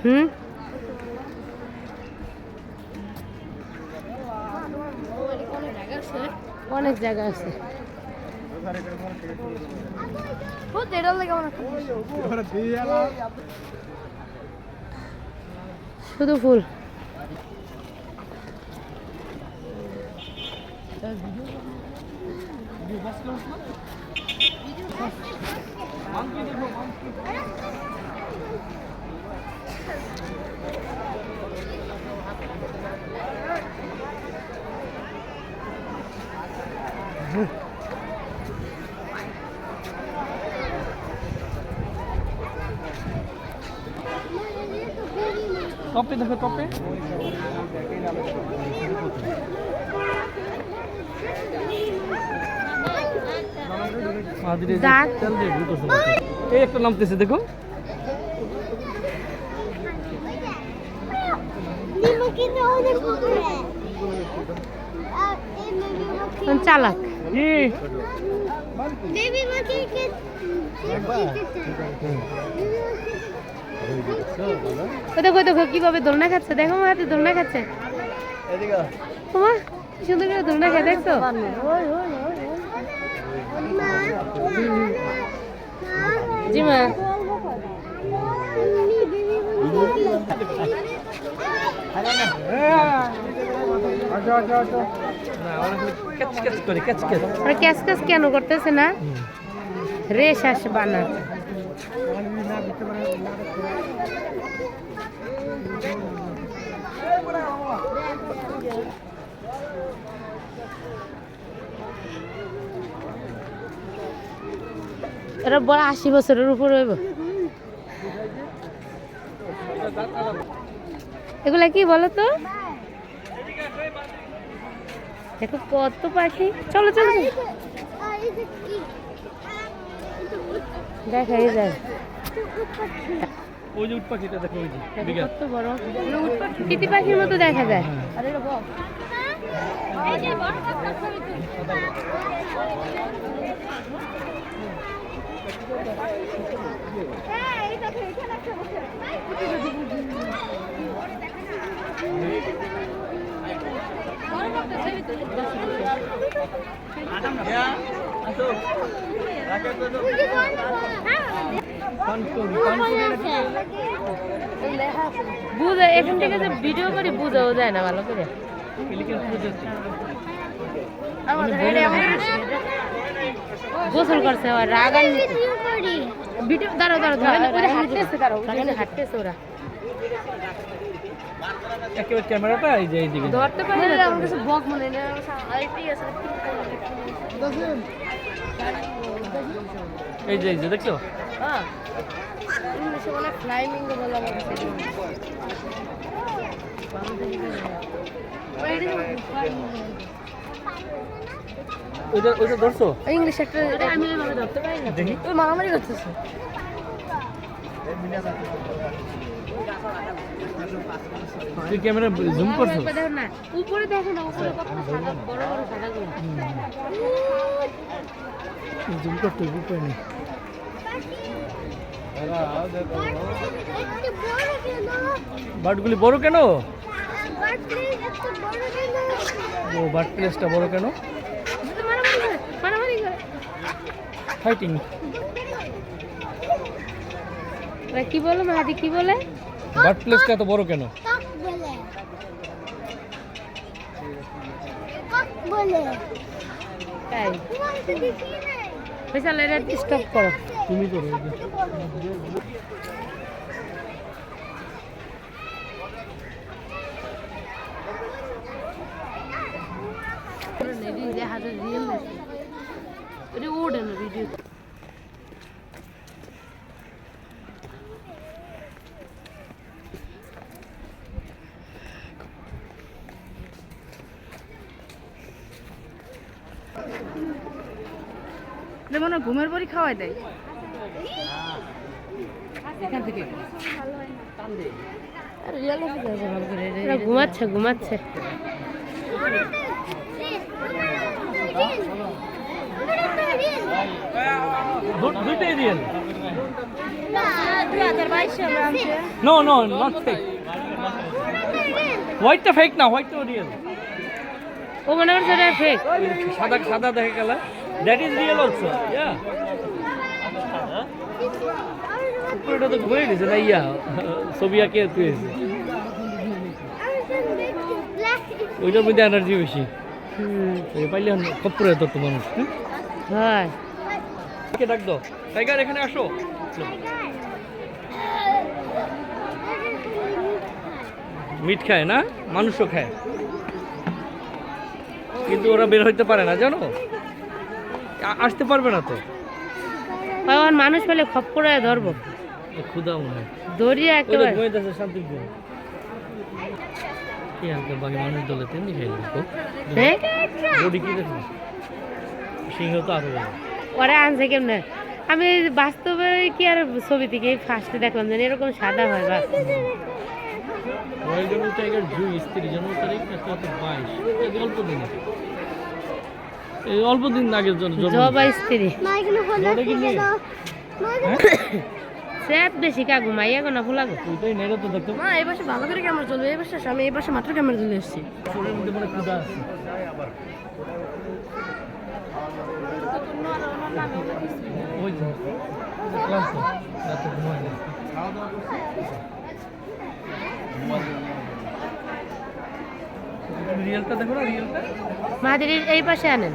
হুম অনেক জায়গা আছে। শুধু ফুল। টপে দেখো টপে এই একটা নামতেছে দেখো। চালাক দেখো দেখো কিভাবে দোলনা খাচ্ছে, দেখো আমার হাতে দোলনা খাচ্ছে। কি সুন্দর করে দোলনা খায় দেখছো। জি মা ক্যাচ ক্যাচ কেন করতেছে না, রেশ আসবা না। এরা বড় 80 বছরের উপর হইব। এগুলা কি বলো তো, দেখো কত পাখি। চলো চলো দেখাই যায়। ওই যে উট পাখিটা দেখো, ওই যে কত বড় তিতি পাখির মতো দেখা যায়। বুঝে এখান থেকে যে ভিডিও করে বুঝাও যায় না ভালো করে। গোসল করছে রাগান ভিডিও। দাঁড়াও দাঁড়াও ধরে হাঁটতেছে, দাঁড়াও হাঁটতেছে ওরা। একেবারে ক্যামেরাটা এই যে এইদিকে ধরতে পারি না, আমার কাছে বক মনে নেই। আইটি আছে এই যে দেখছো। হ্যাঁ ইংলিশে বলে ফ্লাইমিঙ্গো বলে আমার কাছে। ওইটা ধরছো ইংলিশ একটা আমি এইভাবে ধরতে পারি না, দেখি ওই মারামারি করতেছে। তুই ক্যামেরা জুম করছো? দেখো না উপরে, দেখো না উপরে কত সাদা বড় বড় সাদাগুলো। জুম করতে উপায় নেই। বার্ডগুলি বড় কেন? ও বার্ড প্লেসটা বড় কেন? ফাইটিং। কি বলো মাহাদি, কি বলে? বার্ড প্লেসটা এত বড় কেন? তাই ফয়সাল এটা স্টপ করো, তুমি করো। ওড়ে না ভিডিও। মনে ঘুমের পরই খাওয়াই দেয় এখান থেকে। ঘুমাচ্ছে ঘুমাচ্ছে। দুইটাই দিয়ে No, no, not fake. White টা fake না, white টা real. ও মনে করছে এটা ফেক। সাদা সাদা দেখে গেল। That is real also. Yeah. উপরেটা তো ঘুরে দিছে না ইয়া। ছবি আঁকে তুইছে। ওইটার মধ্যে এনার্জি বেশি। এই পাইলে কপরে তো মানুষ। হয়। কে ডাক দাও। টাইগার এখানে আসো। মিট খায় না, মানুষও খায়, কিন্তু ওরা বের হইতে পারে না জানো, আসতে পারবে না তো। এখন মানুষ পেলে খপ করে ধরবো, ক্ষুধা মনে হয় ধরিয়া একেবারে শান্তি করে কি হালকা বাকি মানুষ দলে তেমনি খাইল বডি কি দেখো, সিংহ তো আরো বড়। ওরা আনছে কেমনে, আমি বাস্তবে কি আর ছবি থেকে ফার্স্টে দেখলাম যে এরকম সাদা হয় বা রয়্যাল বেঙ্গল টাইগার জু 30 তারিখ কত 22 অল্প দিন, এই অল্প দিন আগে জবা স্ত্রী সেট বেশি কাগু মাইয়া গো না ফুলাগো ওইটাই নেড়ে তো দেখতে মা এই পাশে ভালো করে ক্যামেরা চলবে, এই পাশে আমি এই পাশে মাত্র ক্যামেরা চলে এসেছি। শরীরের মধ্যে মানে ক্ষুধা আছে। ওই তো ক্লান্ত রাতে ঘুমায় না। রিয়েলটা দেখো না, রিয়েলটা মাদের এই পাশে আনেন,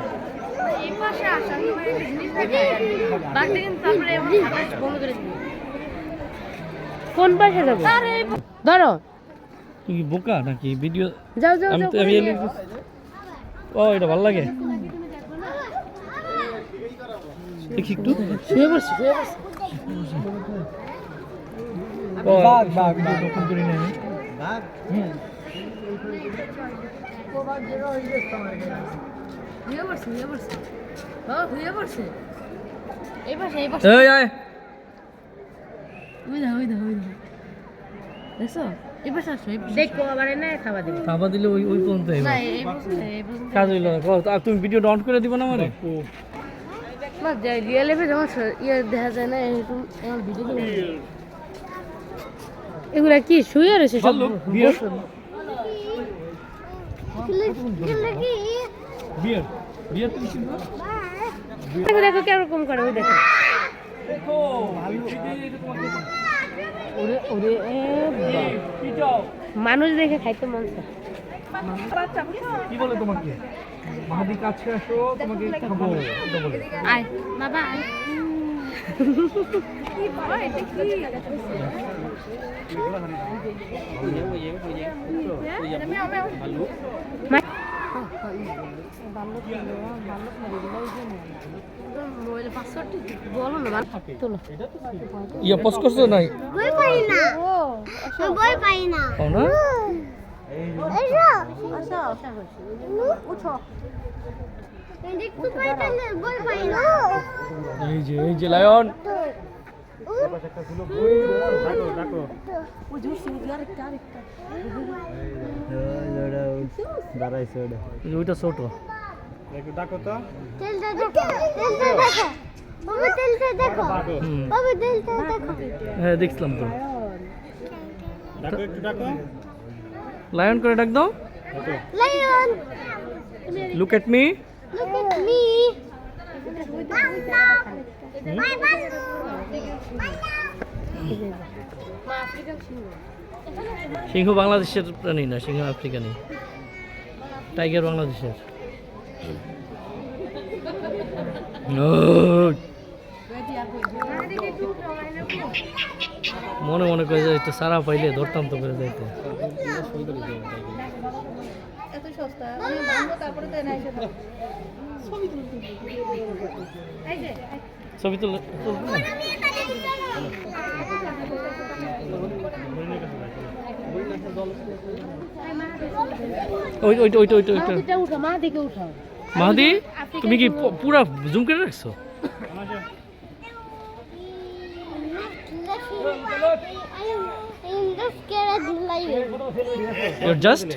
এই পাশে আসা বাকি কিন্তু তারপরে বন্ধ করে দিবি। কোন পাশে যাবো ধরো, তুই কি বোকা নাকি ভিডিও? যাও যাও আমি যাও তো রিয়েলি ও এটা ভালো লাগে দেখি একটু শুয়ে বসছি ও বাঘ বাঘ দখল করি না আমি হয়ে পড়ছে হ্যাঁ হয়ে পড়ছে এই পাশে এই আয় ওই দা দেখছো এই পাশে আসো, এই পাশে দেখো আবার না খাবার দিবি, খাবার দিলে ওই ওই পর্যন্ত না এই পাশে কাজ হইল না। আর তুমি ভিডিও ডাউন করে দিবা না মানে না যাই রিয়েল লাইফে যখন ইয়ে দেখা যায় না এরকম আমার ভিডিও এগুলা কি শুয়ে রয়েছে সব বিয়ার বিয়ার বিয়ার তুমি চিনো? দেখো দেখো কিরকম করে, ওই দেখো দেখো ওরে ওরে মানুষ দেখে খাইতে মন চায়। কি বলে তোমাকে মাহাদি কাছে আসো তোমাকে খাবো এটা বলে। আয় বাবা আয়, কি বাবা এটা কি মোবাইলে পাসওয়ার্ড বলো না তোলো ইয়া পজ করছো নাই বই পাই না, বই পাই না। ও না দেখতে পাই তাহলে বই পাই না। এই যে লায়ন ওইটা ছোট তেলটা দেখো, তেলটা দেখো বাবা, তেলটা দেখো বাবা, তেলটা দেখো। হ্যাঁ দেখছিলাম তো। লায়ন করে ডাক দাও, lion look at me. look at me. Bye bye. সিংহ বাংলাদেশের প্রাণী না, সিংহ আফ্রিকানি, টাইগার বাংলাদেশের। মনে মনে করে যাইতো সারা পাইলে ধরতাম তো করে যাইতো। এত সস্তা আমি ভাঙবো তারপরে তো এনে এসে ছবি তুলে মাটিটা উঠাও, মা দিকে উঠাও। মাহাদি তুমি কি পুরা জুম করে রাখছো? I am not scared of lion. You're just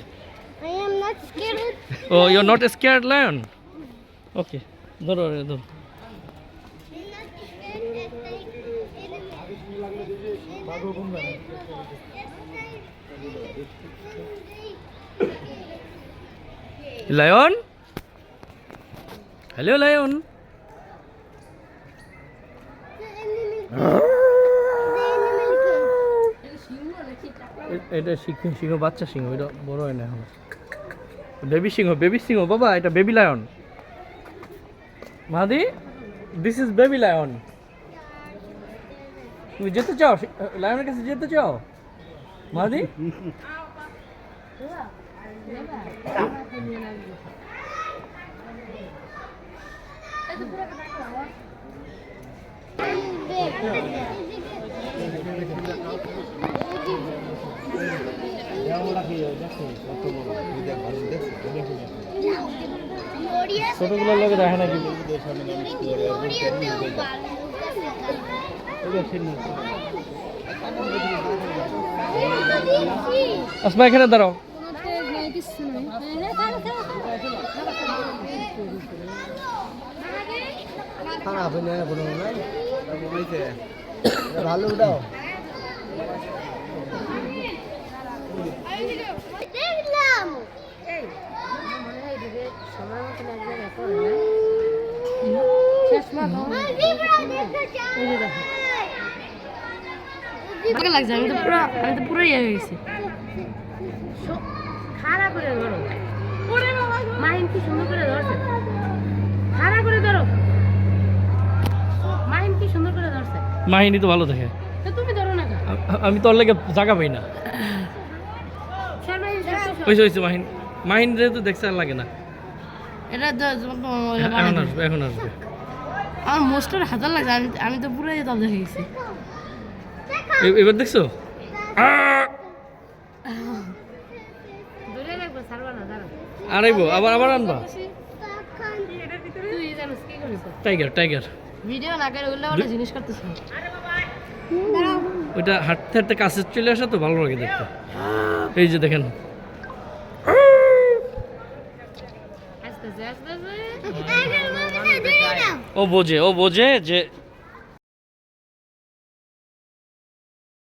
I am not scared. oh you're not scared lion. Okay ধরো ধরো I'm not scared. Lion, hello lion. এটা সিংহ, সিংহ বাচ্চা সিংহ, এটা বড় হয় না এখন। বেবি সিংহ, বেবি সিংহ বাবা, এটা বেবি লায়ন। মাদি, দিস ইজ বেবি লায়ন। তুমি যেতে চাও লায়নের কাছে, যেতে চাও মাদি? ছোটগুলোর লোক দেখে নাকি? আসমা এখানে দাঁড়াও। ভালো উঠাও। দেখলাম ভালো লাগছে, আমি তো পুরো ইয়ে হয়ে গেছি। খাড়া করে ধরো। মাহিন কি সুন্দর করে ধরছে, খাড়া করে ধরো। মাহিন কি সুন্দর করে ধরছে। মাহিনী তো ভালো দেখে, তো তুমি ধরো না কেন? আমি তোর লেগে জায়গা পাই না। সর মাহিন, সর, সর, সর। হয়েছে হয়েছে, মাহিন মাহিন যেহেতু দেখছে আর লাগে না। এটা এখন আসবে, এখন আসবে। আমার মোস্টার হাজার লাগছে, আমি তো পুরো তল দেখে গেছি। এবার দেখছো? দূরে রাখবো, ছাড়বা না, দাঁড়াও। আড়াইবো, আবার আবার আনবা। তুই জানিস কি করিস? Tiger, tiger. ভিডিও না করে ওগুলো ওটা জিনিস করতেছে। ওইটা হাঁটতে হাঁটতে কাছে চলে আসা তো ভালো লাগে দেখতে। এই যে দেখেন, আস্তে আস্তে আস্তে আস্তে। ও বোঝে যে